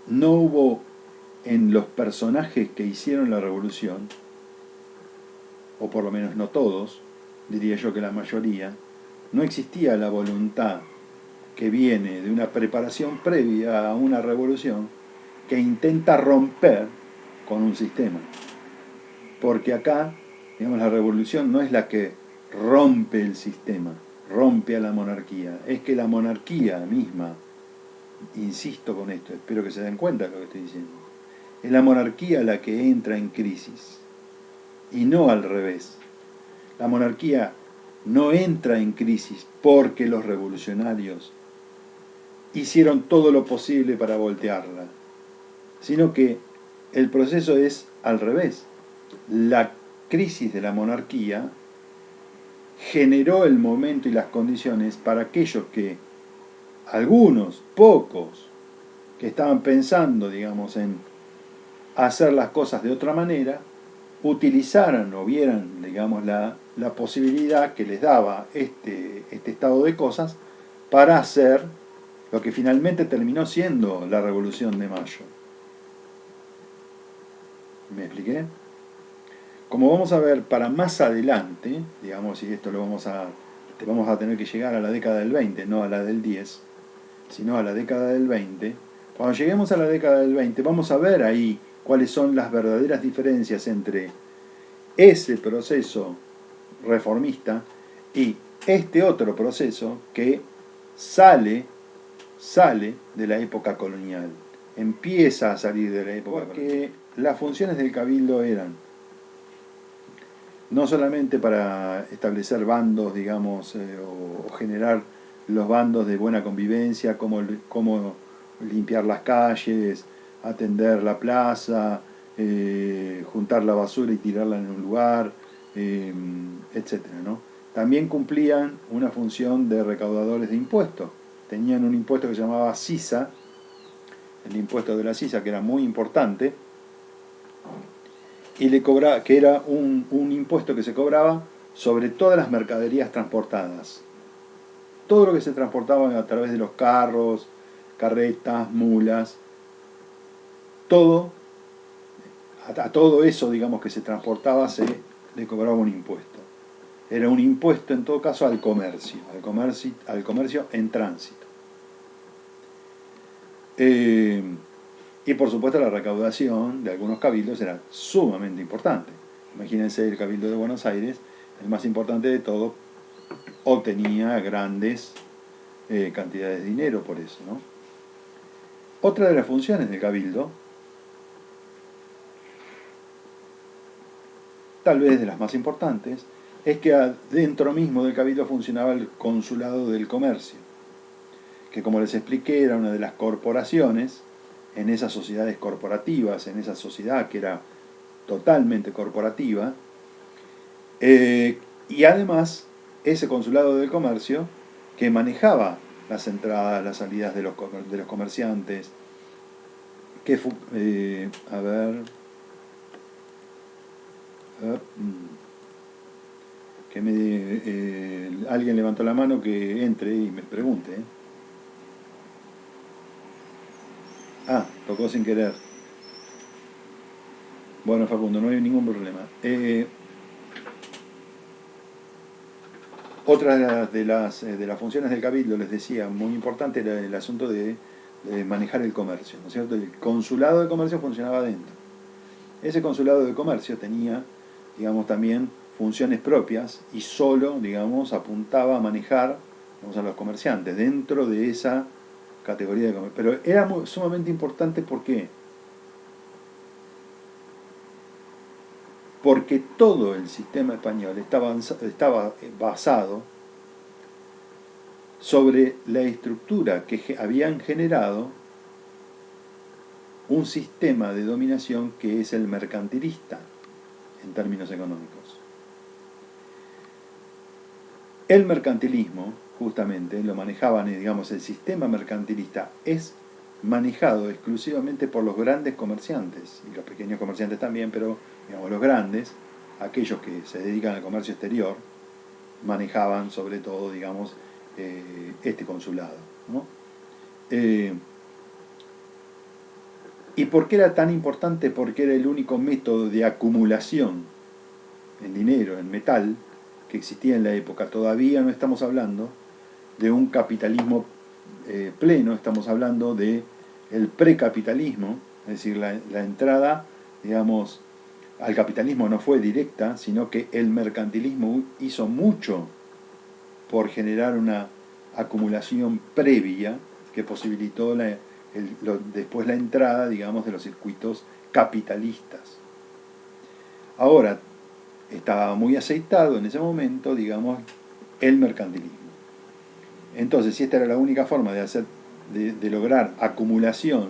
no hubo en los personajes que hicieron la revolución, o por lo menos no todos, diría yo que la mayoría, no existía la voluntad que viene de una preparación previa a una revolución que intenta romper con un sistema. Porque acá, digamos, la revolución no es la que rompe el sistema, rompe a la monarquía, es que la monarquía misma, insisto con esto, espero que se den cuenta de lo que estoy diciendo, es la monarquía la que entra en crisis y no al revés. La monarquía no entra en crisis porque los revolucionarios hicieron todo lo posible para voltearla, sino que el proceso es al revés. La crisis de la monarquía generó el momento y las condiciones para aquellos que, algunos, pocos, que estaban pensando, digamos, en hacer las cosas de otra manera, utilizaran o vieran, digamos, la posibilidad que les daba este estado de cosas para hacer lo que finalmente terminó siendo la Revolución de Mayo. ¿Me expliqué? Como vamos a ver para más adelante, digamos, y esto vamos a tener que llegar a la década del 20, no a la del 10, sino a la década del 20, cuando lleguemos a la década del 20 vamos a ver ahí cuáles son las verdaderas diferencias entre ese proceso reformista y este otro proceso que sale, sale de la época colonial, empieza a salir de la época colonial. Porque las funciones del cabildo eran no solamente para establecer bandos, digamos, o generar los bandos de buena convivencia, cómo limpiar las calles, atender la plaza, juntar la basura y tirarla en un lugar, etcétera, ¿no? También cumplían una función de recaudadores de impuestos. Tenían un impuesto que se llamaba sisa, el impuesto de la sisa, que era muy importante, y que era un impuesto que se cobraba sobre todas las mercaderías transportadas. Todo lo que se transportaba a través de los carros, carretas, mulas, todo, a todo eso, digamos, que se transportaba se le cobraba un impuesto. Era un impuesto en todo caso al comercio en tránsito. Y por supuesto la recaudación de algunos cabildos era sumamente importante. Imagínense el Cabildo de Buenos Aires, el más importante de todo, obtenía grandes cantidades de dinero por eso, ¿no? Otra de las funciones del cabildo, tal vez de las más importantes, es que adentro mismo del cabildo funcionaba el consulado del comercio, que como les expliqué era una de las corporaciones en esas sociedades corporativas, en esa sociedad que era totalmente corporativa, y además ese consulado del comercio que manejaba las entradas, las salidas de los comerciantes, a ver, alguien levantó la mano que entre y me pregunte. Tocó sin querer. Bueno, Facundo, no hay ningún problema. Otra de las funciones del cabildo, les decía, muy importante era el asunto de manejar el comercio, ¿no es cierto? El consulado de comercio funcionaba adentro. Ese consulado de comercio tenía, digamos, también funciones propias y solo, digamos, apuntaba a manejar, digamos, a los comerciantes dentro de esa categoría de comercio. Pero era sumamente importante, ¿por qué? Porque todo el sistema español estaba basado sobre la estructura que habían generado un sistema de dominación que es el mercantilista en términos económicos. El mercantilismo, justamente, lo manejaban, digamos, el sistema mercantilista es manejado exclusivamente por los grandes comerciantes, y los pequeños comerciantes también, pero digamos, los grandes, aquellos que se dedican al comercio exterior, manejaban sobre todo, digamos, este consulado, ¿no? ¿Y por qué era tan importante? Porque era el único método de acumulación en dinero, en metal, que existía en la época. Todavía no estamos hablando de un capitalismo pleno, estamos hablando de el precapitalismo, es decir, la entrada, digamos, al capitalismo no fue directa, sino que el mercantilismo hizo mucho por generar una acumulación previa que posibilitó después la entrada, digamos, de los circuitos capitalistas. Ahora, estaba muy aceitado en ese momento, digamos, el mercantilismo. Entonces, si esta era la única forma de lograr acumulación,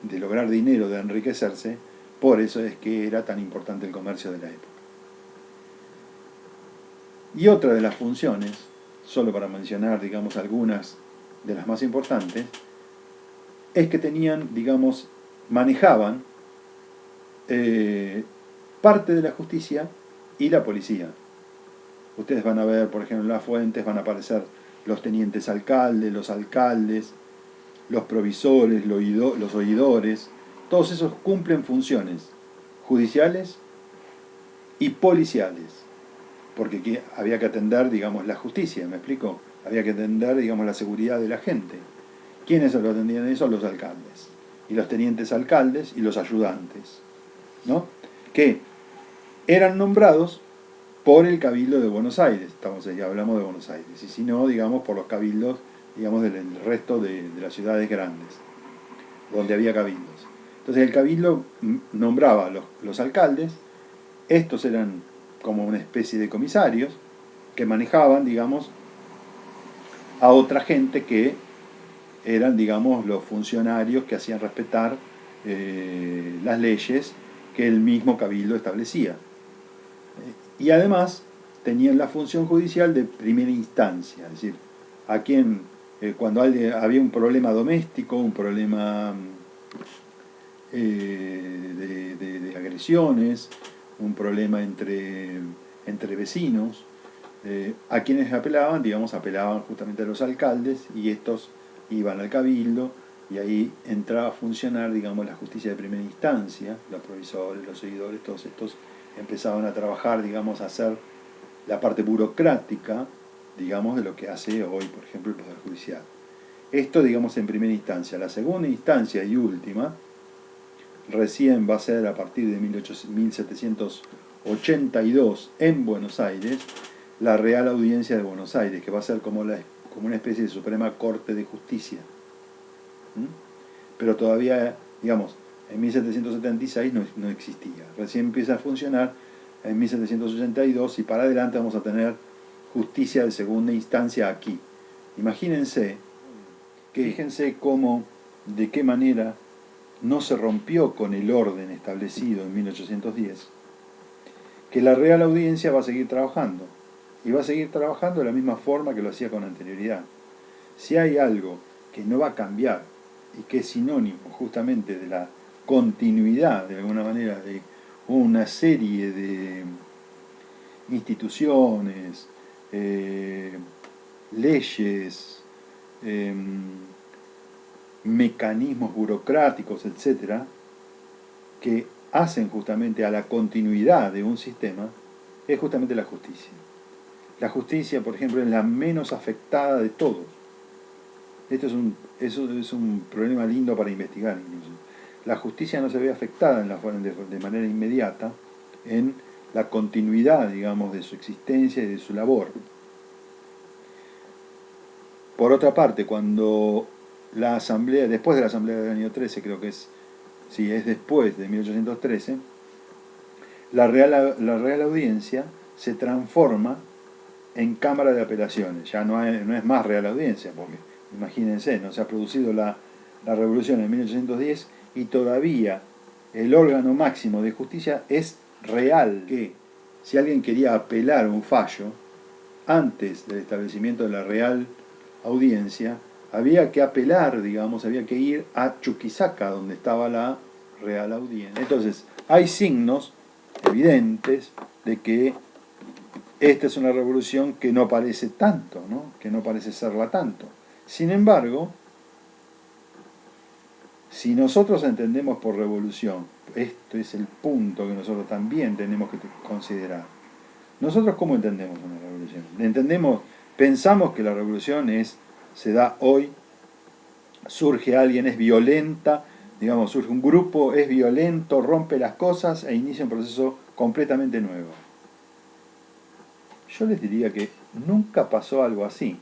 de lograr dinero, de enriquecerse, por eso es que era tan importante el comercio de la época. Y otra de las funciones, solo para mencionar, digamos, algunas de las más importantes, es que tenían, digamos, manejaban parte de la justicia y la policía. Ustedes van a ver, por ejemplo, en las fuentes van a aparecer los tenientes alcaldes, los provisores, los oidores. Todos esos cumplen funciones judiciales y policiales, porque había que atender, digamos, la justicia, ¿me explico? Había que atender, digamos, la seguridad de la gente. ¿Quiénes lo atendían eso? Los alcaldes, y los tenientes alcaldes y los ayudantes, ¿no? Que eran nombrados por el Cabildo de Buenos Aires, hablamos de Buenos Aires, y si no, digamos, por los cabildos, digamos, del resto de las ciudades grandes, donde había cabildos. Entonces el Cabildo nombraba los alcaldes, estos eran como una especie de comisarios, que manejaban, digamos, a otra gente que eran, digamos, los funcionarios que hacían respetar las leyes que el mismo Cabildo establecía. Y además tenían la función judicial de primera instancia, es decir, a quien cuando había un problema doméstico, un problema de agresiones, un problema entre vecinos, a quienes apelaban, digamos, apelaban justamente a los alcaldes y estos iban al cabildo y ahí entraba a funcionar, digamos, la justicia de primera instancia, los provisores, los seguidores, todos estos empezaban a trabajar, digamos, a hacer la parte burocrática, digamos, de lo que hace hoy, por ejemplo, el Poder Judicial. Esto, digamos, en primera instancia. La segunda instancia y última, recién va a ser a partir de 1782 en Buenos Aires, la Real Audiencia de Buenos Aires, que va a ser como una especie de Suprema Corte de Justicia. Pero todavía, digamos, en 1776 no existía. Recién empieza a funcionar en 1782 y para adelante vamos a tener justicia de segunda instancia aquí. Imagínense, fíjense de qué manera no se rompió con el orden establecido en 1810, que la Real Audiencia va a seguir trabajando, y va a seguir trabajando de la misma forma que lo hacía con anterioridad. Si hay algo que no va a cambiar y que es sinónimo justamente de la continuidad, de alguna manera, de una serie de instituciones, leyes, mecanismos burocráticos, etcétera, que hacen justamente a la continuidad de un sistema, es justamente la justicia. La justicia, por ejemplo, es la menos afectada de todos. Esto es un problema lindo para investigar incluso. La justicia no se ve afectada de manera inmediata en la continuidad, digamos, de su existencia y de su labor. Por otra parte, cuando la asamblea, después de la asamblea del año 13, creo que es después de 1813, la Real Audiencia se transforma en Cámara de Apelaciones. Ya no es más Real Audiencia, porque imagínense, no se ha producido la revolución en 1810 y todavía el órgano máximo de justicia es real, que si alguien quería apelar un fallo antes del establecimiento de la Real Audiencia, había que apelar, digamos, había que ir a Chuquisaca, donde estaba la Real Audiencia. Entonces, hay signos evidentes de que esta es una revolución que no parece tanto, ¿no? Que no parece serla tanto. Sin embargo, Si nosotros entendemos por revolución, esto es el punto que nosotros también tenemos que considerar. ¿Nosotros cómo entendemos una revolución? Pensamos que la revolución se da hoy, surge alguien, es violenta, digamos, surge un grupo, es violento, rompe las cosas e inicia un proceso completamente nuevo. Yo les diría que nunca pasó algo así.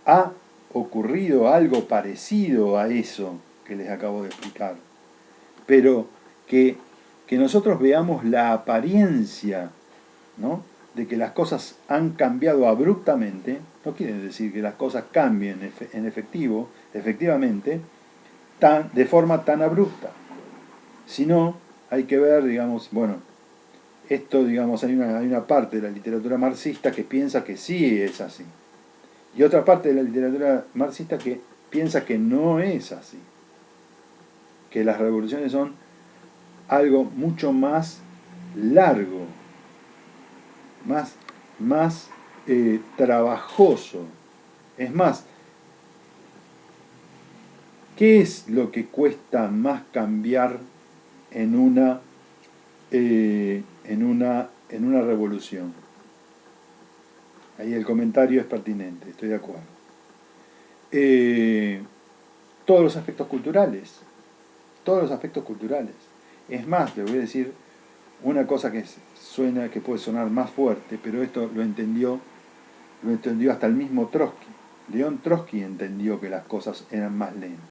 Ha ocurrido algo parecido a eso que les acabo de explicar, pero que nosotros veamos la apariencia, ¿no?, de que las cosas han cambiado abruptamente, no quiere decir que las cosas cambien efectivamente, de forma tan abrupta, sino hay que ver, digamos, bueno, esto, digamos, hay una parte de la literatura marxista que piensa que sí es así, y otra parte de la literatura marxista que piensa que no es así, que las revoluciones son algo mucho más largo, más trabajoso. Es más, ¿qué es lo que cuesta más cambiar en una revolución? Ahí el comentario es pertinente, estoy de acuerdo. Todos los aspectos culturales. Todos los aspectos culturales. Es más, le voy a decir una cosa que puede sonar más fuerte, pero esto lo entendió hasta el mismo Trotsky. León Trotsky entendió que las cosas eran más lentas.